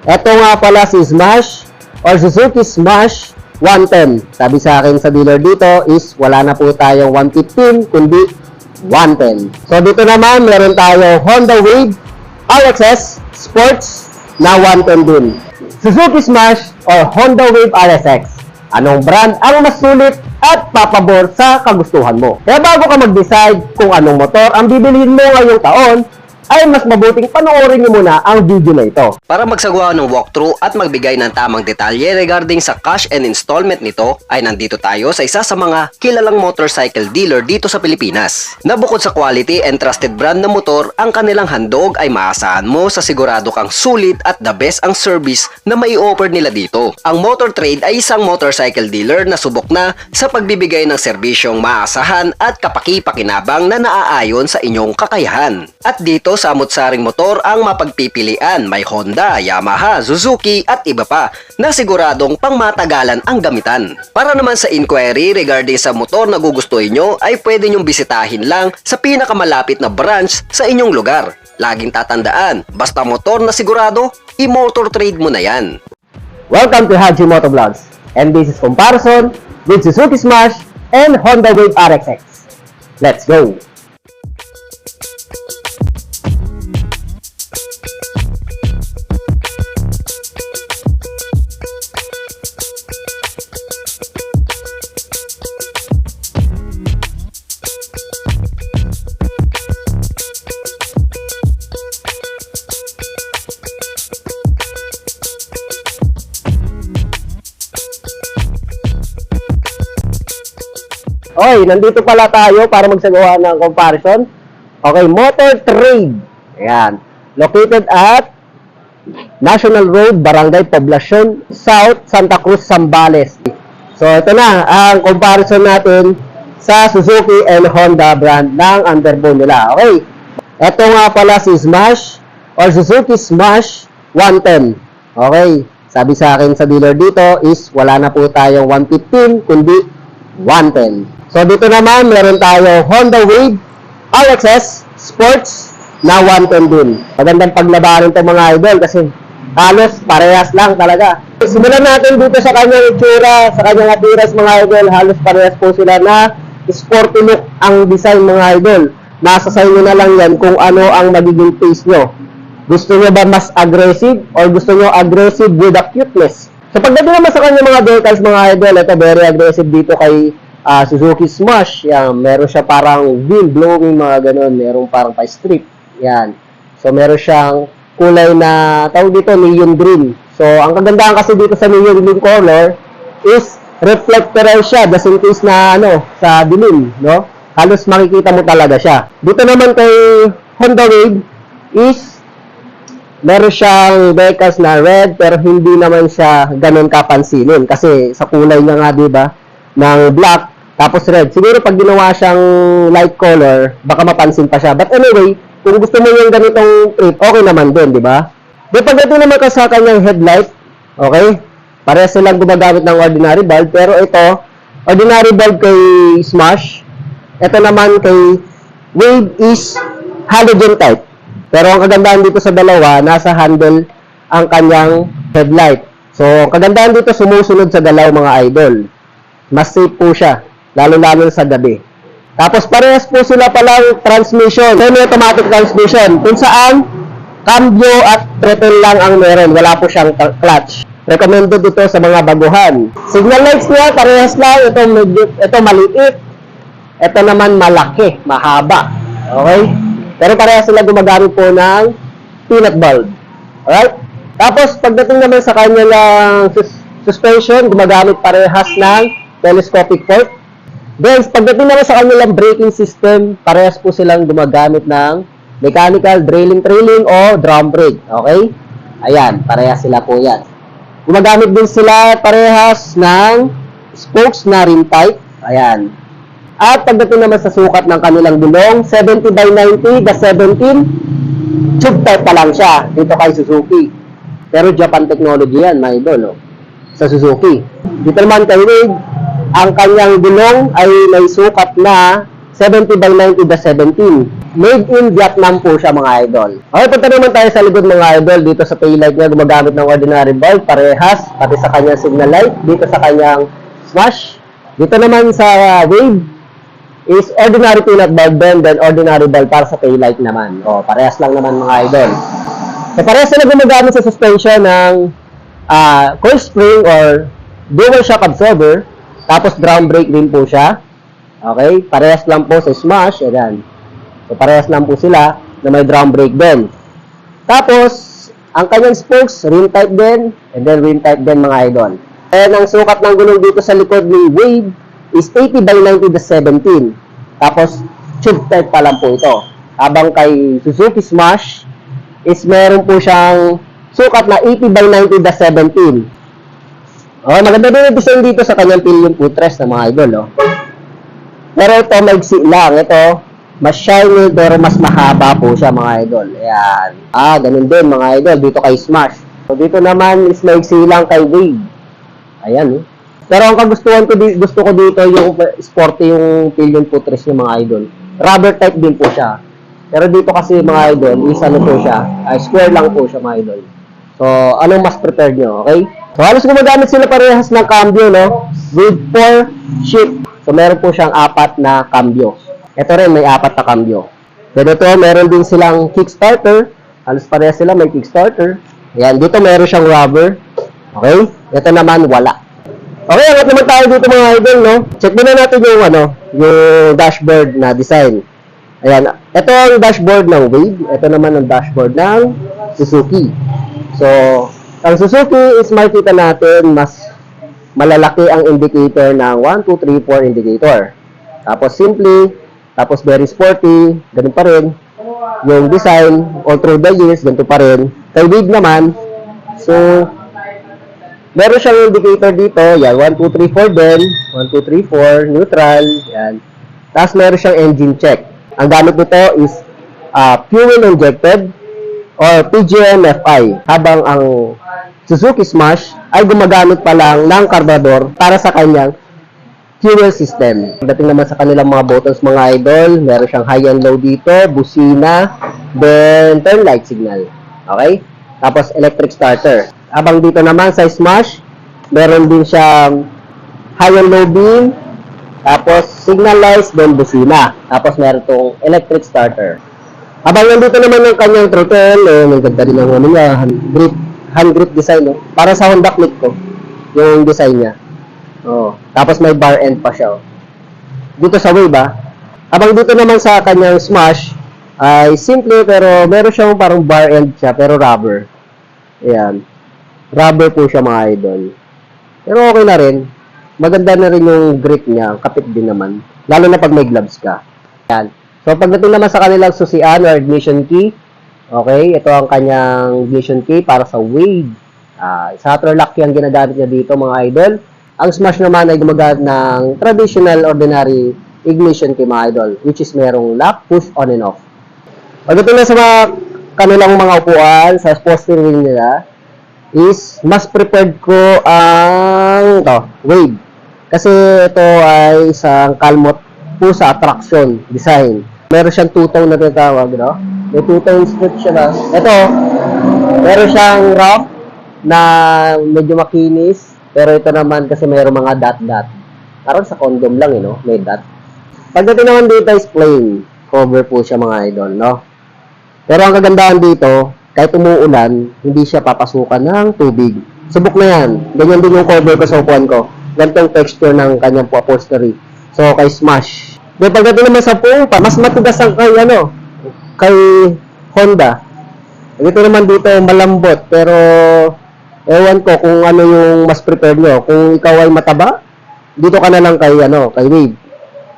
Ito nga pala si Smash or Suzuki Smash 110. Sabi sa akin sa dealer dito is wala na po tayong 115 kundi 110. So dito naman meron tayo Honda Wave RXS Sports na 110 din. Suzuki Smash or Honda Wave RSX. Anong brand ang mas sulit at papabor sa kagustuhan mo? Kaya bago ka mag-decide kung anong motor ang bibilihin mo ngayong taon, ay mas mabuting panoorin niyo muna ang video na ito. Para magsagawa ng walkthrough at magbigay ng tamang detalye regarding sa cash and installment nito, ay nandito tayo sa isa sa mga kilalang motorcycle dealer dito sa Pilipinas. Na bukod sa quality and trusted brand na motor, ang kanilang handog ay maasahan mo sa sigurado kang sulit at the best ang service na mai-offer nila dito. Ang Motor Trade ay isang motorcycle dealer na subok na sa pagbibigay ng serbisyong maasahan at kapaki-pakinabang na naaayon sa inyong kakayahan. At dito sa amot-saring motor ang mapagpipilian, may Honda, Yamaha, Suzuki at iba pa na siguradong pangmatagalan ang gamitan. Para naman sa inquiry regarding sa motor na gugustuhin nyo ay pwede nyong bisitahin lang sa pinakamalapit na branch sa inyong lugar. Laging tatandaan, basta motor na sigurado, i-Motor Trade mo na yan. Welcome to Haji Moto Vlogs, and this is comparison with Suzuki Smash and Honda Wave RXX. Let's go! Okay, nandito pala tayo para magsagawa ng comparison. Okay, Motor Trade. Ayan. Located at National Road, Barangay Poblacion, South, Santa Cruz, Zambales. So, ito na ang comparison natin sa Suzuki and Honda brand ng underbone nila. Okay. Ito nga pala si Smash or Suzuki Smash 110. Okay. Sabi sa akin sa dealer dito is wala na po tayong 115 kundi 110. So dito naman meron tayo Honda Wave RXS Sports na 110 din. Magandang paglabanan ito mga idol kasi halos parehas lang talaga. Simulan natin dito sa kanyang itsura, sa kanyang appearance mga idol. Halos parehas po sila na sporty look ang design mga idol. Nasa sa inyo na lang yan kung ano ang magiging taste nyo. Gusto nyo ba mas aggressive or gusto nyo aggressive with a cuteness? So pagdating naman sa kanyang mga decals mga idol, ito very aggressive dito kay Suzuki Smash. Yan, meron siya parang wind blowing mga ganun, meron parang pa-strip. Yan. So meron siyang kulay na tawag dito neon green. So ang kagandahan kasi dito sa neon green color is reflectoral siya just in case na sa dilim, no? Halos makikita mo talaga siya. Dito naman kay Honda Wave is meron siyang decals na red pero hindi naman siya ganun kapansinin kasi sa kulay niya nga, di ba, ng black tapos red. Siguro pag ginawa siyang light color, baka mapansin pa siya. But anyway, kung gusto mo yung ganitong trip, okay naman din, di ba? Di pagdating naman ka sa kanyang headlight, okay? Parehas silang gumagamit ng ordinary bulb, pero ito, ordinary bulb kay Smash, ito naman kay Wave is halogen type. Pero ang kagandahan dito sa dalawa, nasa handle ang kanyang headlight. So, ang kagandahan dito, sumusunod sa galaw mga idol. Mas safe po siya, lalo-lalo sa gabi. Tapos parehas po sila palang transmission, semi-automatic transmission, kung saan cambio at throttle lang ang meron, wala po siyang clutch. Recommended ito sa mga baguhan. Signal lights niya, parehas lang, ito maliit, ito naman malaki, mahaba. Okay? Pero parehas sila gumagamit po ng peanut bulb. Alright? Tapos pagdating naman sa kanyang suspension, gumagamit parehas ng telescopic fork. Then, pagdating naman sa kanilang braking system, parehas po silang gumagamit ng mechanical trailing o drum brake. Okay? Ayan, parehas sila po yan. Gumagamit din sila parehas ng spokes na rim type. Ayan. At pagdating naman sa sukat ng kanilang gulong, 70 by 90, the 17, tube type pa lang siya dito kay Suzuki. Pero Japan technology yan, my idol, no? Sa Suzuki. Dito naman kay Wave, ang kanyang gulong ay may sukat na 70 by 90 the 17. Made in Vietnam po siya mga idol. Okay, punta naman tayo sa likod mga idol. Dito sa taillight niya, gumagamit ng ordinary bulb, parehas, pati sa kanyang signal light, dito sa kanyang smash. Dito naman sa wave, is ordinary peanut bulb din, then ordinary bulb para sa taillight naman. O, parehas lang naman mga idol. So, parehas sila gumagamit sa suspension ng coil spring or dual shock absorber. Tapos drum brake din po siya. Okay? Parehas lang po sa smash. Ayan. So, parehas lang po sila na may drum brake din. Tapos, ang kanyang spokes, rim tight din. And then rim tight din mga idol. And ang sukat ng gulong dito sa likod ni Wave is 80 by 90 the 17. Tapos, tube tight pa lang po ito. Habang kay Suzuki Smash is meron po siyang sukat na 80 by 90 the 17. Okay, maganda din yung design dito sa kanyang pillion footrest na mga idol. Oh. Pero ito, maigsi lang. Ito, mas shiny, pero mas mahaba po siya mga idol. Ayan. Ganun din mga idol. Dito kay Smash. So, dito naman is maigsi lang kay Wave. Ayan. Pero ang kagustuhan ko, gusto ko dito yung sporty yung pillion footrest ng mga idol. Rubber type din po siya. Pero dito kasi mga idol, is ano po siya. Square lang po siya mga idol. So, anong mas prepared nyo? Okay? So, halos gumagamit sila parehas ng cambio, no? With 4 shift. So, meron po siyang 4 na cambio. Ito rin, may 4 na cambio. So, dito, meron din silang kickstarter. Halos parehas sila, may kickstarter. Ayan, dito meron siyang rubber. Okay? Ito naman, wala. Okay, angat naman tayo dito mga idol, no? Check muna natin yung, yung dashboard na design. Ayan, ito ang dashboard ng Wave. Ito naman ang dashboard ng Suzuki. So, ang Suzuki is makikita natin mas malalaki ang indicator ng 1, 2, 3, 4 indicator. Tapos simply, tapos very sporty, ganun pa rin. Yung design, all through the years, ganito pa rin. Kay Wave naman, so, meron siyang indicator dito, yan, 1, 2, 3, 4 din, 1, 2, 3, 4, neutral, yan. Tapos meron siyang engine check. Ang gamit nito is fuel injected or PGM-FI, habang ang Suzuki Smash ay gumagamit pa lang ng carburetor para sa kanyang fuel system. Dating naman sa kanilang mga buttons mga idol, meron siyang high and low dito, busina, then turn light signal. Okay? Tapos electric starter. Habang dito naman sa Smash, meron din siyang high and low beam, tapos signal lights, then busina. Tapos meron itong electric starter. Habang nandito naman yung kanyang throttle, may ganda rin ang niya, hand grip design, no? Para sa Honda Click ko, yung design niya. Tapos may bar end pa siya. Dito sa Wave, Habang dito naman sa kanyang Smash, ay simple pero meron siyang parang bar end siya, pero rubber. Ayan. Rubber po siya mga idol. Pero okay na rin. Maganda na rin yung grip niya, kapit din naman. Lalo na pag may gloves ka. Ayan. So, pagdating naman sa kanilang susian or ignition key, okay, ito ang kanyang ignition key para sa Wave. Sa lock yung ginagamit niya dito mga idol. Ang Smash naman ay gumagamit ng traditional ordinary ignition key mga idol, which is merong lock, push, on and off. Pagdating na sa kanilang mga upuan, sa upholstery nila, is mas prepared ko ang Wave. Kasi ito ay isang kalmot po sa attraction design. Meron siyang two-tone na tinatawag, no? May two-tone strip siya na. Ito, meron siyang rough na medyo makinis. Pero ito naman kasi mayroong mga dot-dot. Parang sa condom lang, no? May dot. Pagdating naman dito is plain. Cover po siya mga idol, no? Pero ang kagandahan dito, kahit umuulan, hindi siya papasukan ng tubig. Subok na yan. Ganyan din yung cover ko sa upuan ko. Ganitong texture ng kanyang upholstery. So, kay Smash. Then, pagdating naman sa pumpa, mas matigas ang kay Honda. Ito naman dito, malambot. Pero, ewan ko kung ano yung mas prepared nyo. Kung ikaw ay mataba, dito ka na lang kay Wave.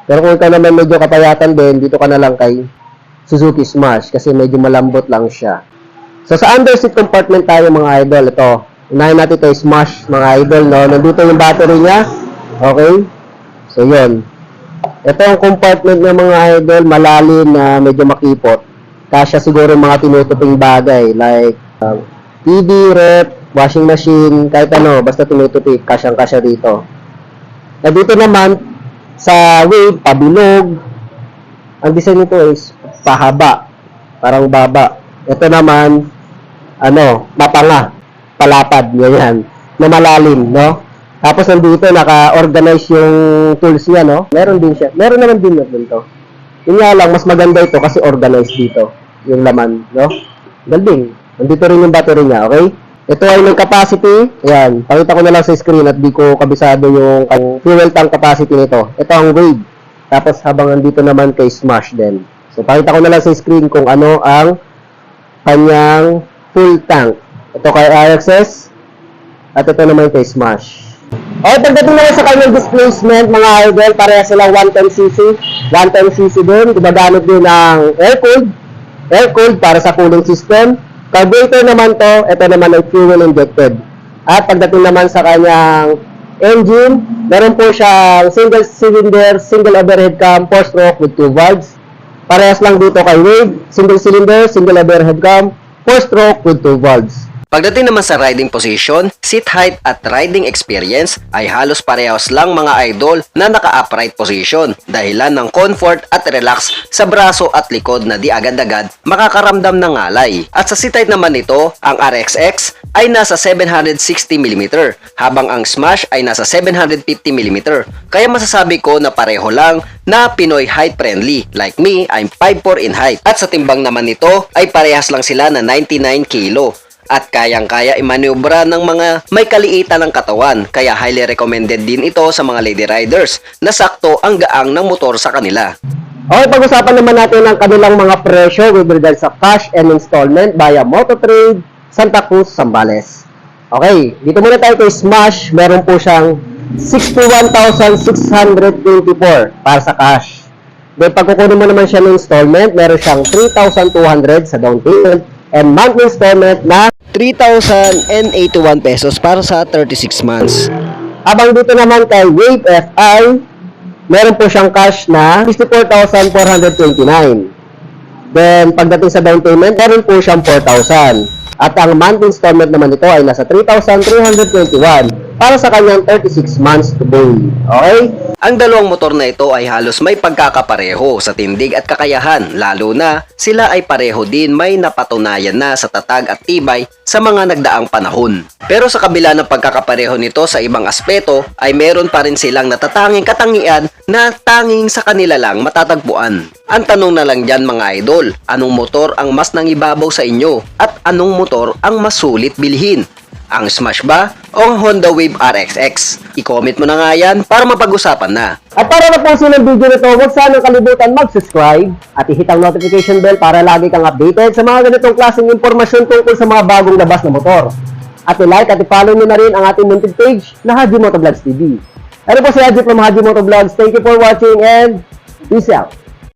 Pero kung ikaw naman medyo kapayatan din, dito ka na lang kay Suzuki Smash. Kasi medyo malambot lang siya. So, sa underseat compartment tayo mga idol. Ito, unahin natin kay Smash mga idol, no? Nandito yung battery niya. Okay? So, yun. Ito ang compartment ng mga idol, malalim na medyo makipot. Kasya siguro mga tinutuping bagay like TV, rep, washing machine, kahit ano, basta tinutupi, kasyang-kasya dito. Na dito naman, sa Wave, pabilog, ang design nito is pahaba, parang baba. Ito naman, mapanga, palapad, ganyan, na malalim, no? Tapos nandito, naka-organize yung tools niya, no? Meron din siya. Meron naman din dito. Yun nga lang, mas maganda ito kasi organized dito, yung laman, no? Galing. Nandito rin yung battery niya, okay? Ito ay ng capacity. Ayan, pakita ko na lang sa screen at di ko kabisado yung fuel tank capacity nito. Ito ang weight. Tapos habang nandito naman kay Smash din. So, pakita ko na lang sa screen kung ano ang kanyang full tank. Ito kay RXS at ito naman kay Smash. Okay, pagdating naman sa kanyang displacement, mga idol, pareha silang 110cc. 110cc din. Gumagamit din ng air-cooled para sa cooling system. Carburetor naman to, ito naman ay fuel injected. At pagdating naman sa kanyang engine, meron po siyang single cylinder, single overhead cam, 4-stroke with 2 valves. Parehas lang dito kay Wave, single cylinder, single overhead cam, 4-stroke with 2 valves. Pagdating naman sa riding position, seat height at riding experience ay halos parehas lang mga idol na naka-upright position dahilan ng comfort at relax sa braso at likod na di agad-agad makakaramdam ng ngalay. At sa seat height naman nito, ang RXX ay nasa 760mm habang ang Smash ay nasa 750mm. Kaya masasabi ko na pareho lang na Pinoy height friendly. Like me, I'm 5'4" in height. At sa timbang naman nito ay parehas lang sila na 99 kilo. At kayang-kaya imanubra ng mga may kaliitan ng katawan, kaya highly recommended din ito sa mga lady riders na sakto ang gaang ng motor sa kanila. Okay, pag-usapan naman natin ang kanilang mga presyo with regards sa cash and installment via Mototrade, Santa Cruz, Zambales. Okay, dito muna tayo kay Smash. Meron po siyang 61,624 para sa cash. Then pag kukunin mo naman siya ng installment, meron siyang 3,200 sa down payment and monthly installment na 3,081 pesos para sa 36 months. Habang dito naman kay Wave FI, meron po siyang cash na 64,429. Then, pagdating sa down payment, meron po siyang 4,000. At ang monthly installment naman nito ay nasa 3,321 para sa kanyang 36 months to go. Okay? Ang dalawang motor na ito ay halos may pagkakapareho sa tindig at kakayahan, lalo na sila ay pareho din may napatunayan na sa tatag at tibay sa mga nagdaang panahon. Pero sa kabila ng pagkakapareho nito sa ibang aspeto ay meron pa rin silang natatanging katangian na tanging sa kanila lang matatagpuan. Ang tanong na lang dyan mga idol, anong motor ang mas nangibabaw sa inyo at anong motor ang mas sulit bilhin? Ang Smash ba o ang Honda Wave RXX? I-comment mo na nga yan para mapag-usapan na. At para mapusin ang video nito, huwag sanang kalimutan mag-subscribe at i-hit ang notification bell para lagi kang updated sa mga ganitong klaseng impormasyon tungkol sa mga bagong labas na motor. At i-like at i-follow nyo na rin ang ating munting page na Haji Motovlogs TV. Ano po si Haji from Haji Motovlogs. Thank you for watching and peace out!